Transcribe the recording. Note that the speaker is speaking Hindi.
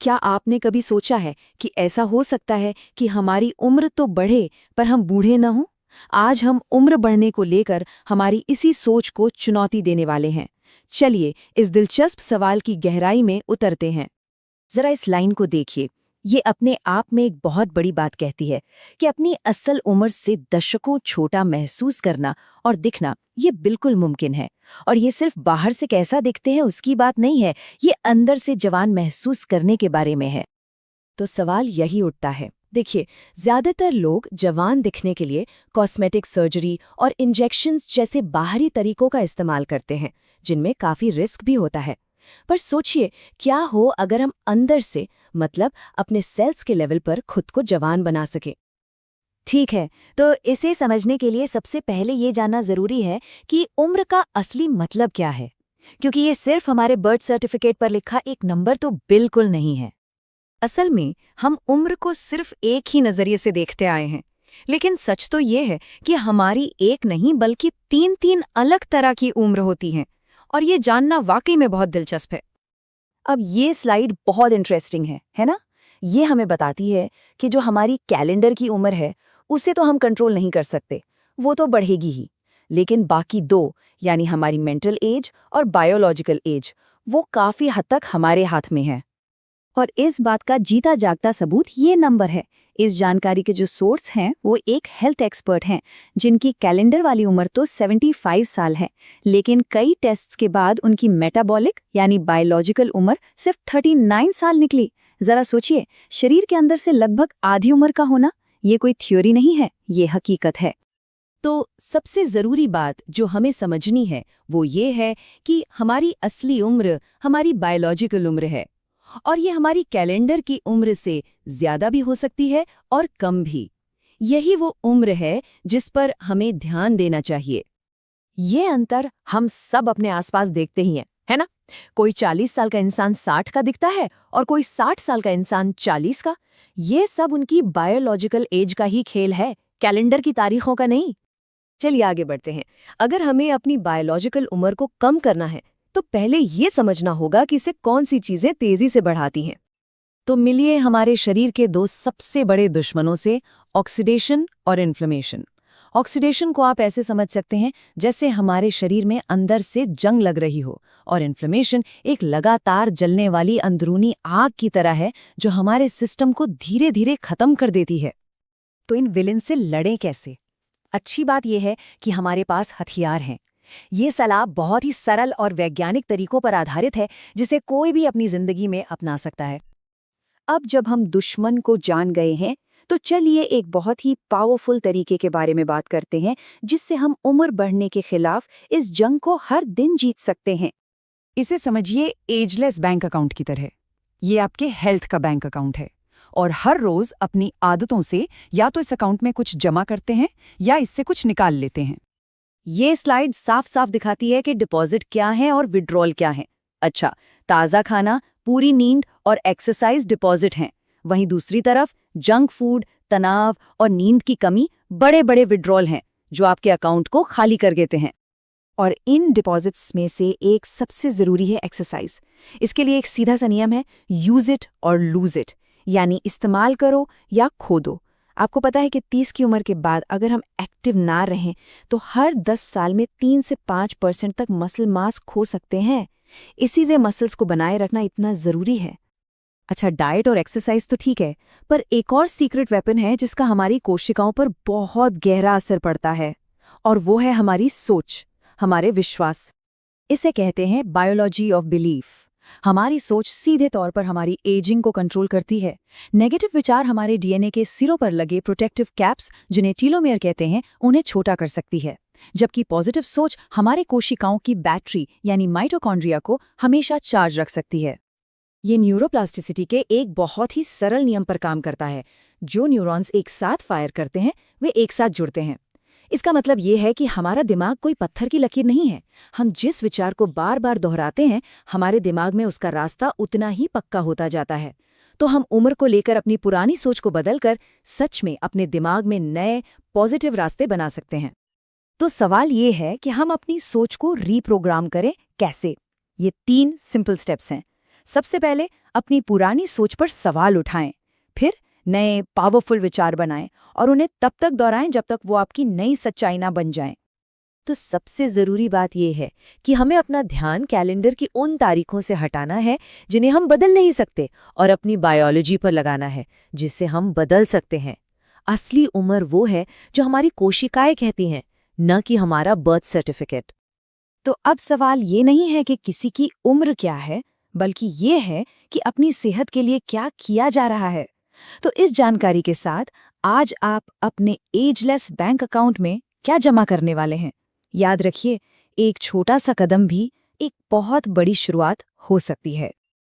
क्या आपने कभी सोचा है कि ऐसा हो सकता है कि हमारी उम्र तो बढ़े पर हम बूढ़े न हों? आज हम उम्र बढ़ने को लेकर हमारी इसी सोच को चुनौती देने वाले हैं। चलिए इस दिलचस्प सवाल की गहराई में उतरते हैं। जरा इस लाइन को देखिए। ये अपने आप में एक बहुत बड़ी बात कहती है कि अपनी असल उम्र से दशकों छोटा महसूस करना और दिखना ये बिल्कुल मुमकिन है। और ये सिर्फ बाहर से कैसा दिखते हैं उसकी बात नहीं है, ये अंदर से जवान महसूस करने के बारे में है। तो सवाल यही उठता है, देखिए, ज्यादातर लोग जवान दिखने के लिए कॉस्मेटिक सर्जरी और इंजेक्शन्स जैसे बाहरी तरीकों का इस्तेमाल करते हैं, जिनमें काफी रिस्क भी होता है। पर सोचिए, क्या हो अगर हम अंदर से, मतलब अपने सेल्स के लेवल पर खुद को जवान बना सके। ठीक है, तो इसे समझने के लिए सबसे पहले ये जानना जरूरी है कि उम्र का असली मतलब क्या है, क्योंकि ये सिर्फ हमारे बर्थ सर्टिफिकेट पर लिखा एक नंबर तो बिल्कुल नहीं है। असल में हम उम्र को सिर्फ एक ही नजरिए से देखते आए हैं, लेकिन सच तो ये है कि हमारी एक नहीं बल्कि तीन तीन अलग तरह की उम्र होती हैं, और ये जानना वाकई में बहुत दिलचस्प है। अब ये स्लाइड बहुत इंटरेस्टिंग है ना? ये हमें बताती है कि जो हमारी कैलेंडर की उम्र है, उसे तो हम कंट्रोल नहीं कर सकते, वो तो बढ़ेगी ही। लेकिन बाकी दो, यानी हमारी मेंटल एज और बायोलॉजिकल एज, वो काफी हद तक हमारे हाथ में है। और इस बात का जीता जागता सबूत ये नंबर है। इस जानकारी के जो सोर्स हैं वो एक हेल्थ एक्सपर्ट हैं, जिनकी कैलेंडर वाली उम्र तो 75 साल है, लेकिन कई टेस्ट्स के बाद उनकी मेटाबॉलिक यानी बायोलॉजिकल उम्र सिर्फ 39 साल निकली। जरा सोचिए, शरीर के अंदर से लगभग आधी उम्र का होना, ये कोई थ्योरी नहीं है, ये हकीकत है। तो सबसे जरूरी बात जो हमें समझनी है वो ये है कि हमारी असली उम्र हमारी बायोलॉजिकल उम्र है, और ये हमारी कैलेंडर की उम्र से ज्यादा भी हो सकती है और कम भी। यही वो उम्र है जिस पर हमें ध्यान देना चाहिए। ये अंतर हम सब अपने आसपास देखते ही हैं, है ना? कोई 40 साल का इंसान 60 का दिखता है और कोई 60 साल का इंसान 40 का। ये सब उनकी बायोलॉजिकल एज का ही खेल है, कैलेंडर की तारीखों का नहीं। चलिए आगे बढ़ते हैं। अगर हमें अपनी बायोलॉजिकल उम्र को कम करना है, तो पहले ये समझना होगा कि इसे कौन सी चीजें तेजी से बढ़ाती हैं। तो मिलिए हमारे शरीर के दो सबसे बड़े दुश्मनों से, ऑक्सीडेशन और इन्फ्लेमेशन। ऑक्सीडेशन को आप ऐसे समझ सकते हैं जैसे हमारे शरीर में अंदर से जंग लग रही हो, और इन्फ्लेमेशन एक लगातार जलने वाली अंदरूनी आग की तरह है जो हमारे सिस्टम को धीरे धीरे खत्म कर देती है। तो इन विलेन से लड़ें कैसे? अच्छी बात यह है कि हमारे पास हथियार हैं। ये सलाह बहुत ही सरल और वैज्ञानिक तरीकों पर आधारित है, जिसे कोई भी अपनी जिंदगी में अपना सकता है। अब जब हम दुश्मन को जान गए हैं, तो चलिए एक बहुत ही पावरफुल तरीके के बारे में बात करते हैं, जिससे हम उम्र बढ़ने के खिलाफ इस जंग को हर दिन जीत सकते हैं। इसे समझिए एजलेस बैंक अकाउंट की तरह। ये आपके हेल्थ का बैंक अकाउंट है, और हर रोज अपनी आदतों से या तो इस अकाउंट में कुछ जमा करते हैं या इससे कुछ निकाल लेते हैं। ये स्लाइड साफ साफ दिखाती है कि डिपॉजिट क्या है और विड्रॉल क्या है। अच्छा, ताज़ा खाना, पूरी नींद और एक्सरसाइज डिपॉजिट हैं। वहीं दूसरी तरफ जंक फूड, तनाव और नींद की कमी बड़े बड़े विड्रॉल हैं, जो आपके अकाउंट को खाली कर देते हैं। और इन डिपॉजिट्स में से एक सबसे ज़रूरी है एक्सरसाइज। इसके लिए एक सीधा सा नियम है, यूज इट और लूज इट, यानी इस्तेमाल करो या खो दो। आपको पता है कि 30 की उम्र के बाद अगर हम एक्टिव ना रहें तो हर 10 साल में 3 से 5% तक मसल मास खो सकते हैं। इसी से मसल्स को बनाए रखना इतना ज़रूरी है। अच्छा, डाइट और एक्सरसाइज तो ठीक है, पर एक और सीक्रेट वेपन है जिसका हमारी कोशिकाओं पर बहुत गहरा असर पड़ता है, और वो है हमारी सोच, हमारे विश्वास। इसे कहते हैं बायोलॉजी ऑफ बिलीफ। हमारी सोच सीधे तौर पर हमारी एजिंग को कंट्रोल करती है। नेगेटिव विचार हमारे डीएनए के सिरों पर लगे प्रोटेक्टिव कैप्स, जिन्हें टीलोमेयर कहते हैं, उन्हें छोटा कर सकती है, जबकि पॉजिटिव सोच हमारे कोशिकाओं की बैटरी यानी माइटोकॉन्ड्रिया को हमेशा चार्ज रख सकती है। ये न्यूरोप्लास्टिसिटी के एक बहुत ही सरल नियम पर काम करता है। जो न्यूरॉन्स एक साथ फायर करते हैं, वे एक साथ जुड़ते हैं। इसका मतलब ये है कि हमारा दिमाग कोई पत्थर की लकीर नहीं है। हम जिस विचार को बार बार दोहराते हैं, हमारे दिमाग में उसका रास्ता उतना ही पक्का होता जाता है। तो हम उम्र को लेकर अपनी पुरानी सोच को बदलकर सच में अपने दिमाग में नए पॉजिटिव रास्ते बना सकते हैं। तो सवाल ये है कि हम अपनी सोच को रीप्रोग्राम करें कैसे? ये 3 सिंपल स्टेप्स हैं। सबसे पहले अपनी पुरानी सोच पर सवाल उठाएं, फिर नए पावरफुल विचार बनाएं और उन्हें तब तक दोहराएं जब तक वो आपकी नई सच्चाई ना बन जाएं। तो सबसे ज़रूरी बात यह है कि हमें अपना ध्यान कैलेंडर की उन तारीखों से हटाना है जिन्हें हम बदल नहीं सकते और अपनी बायोलॉजी पर लगाना है जिससे हम बदल सकते हैं। असली उम्र वो है जो हमारी कोशिकाएं कहती हैं, न कि हमारा बर्थ सर्टिफिकेट। तो अब सवाल ये नहीं है कि किसी की उम्र क्या है, बल्कि ये है कि अपनी सेहत के लिए क्या किया जा रहा है। तो इस जानकारी के साथ आज आप अपने एजलेस बैंक अकाउंट में क्या जमा करने वाले हैं? याद रखिए, एक छोटा सा कदम भी एक बहुत बड़ी शुरुआत हो सकती है।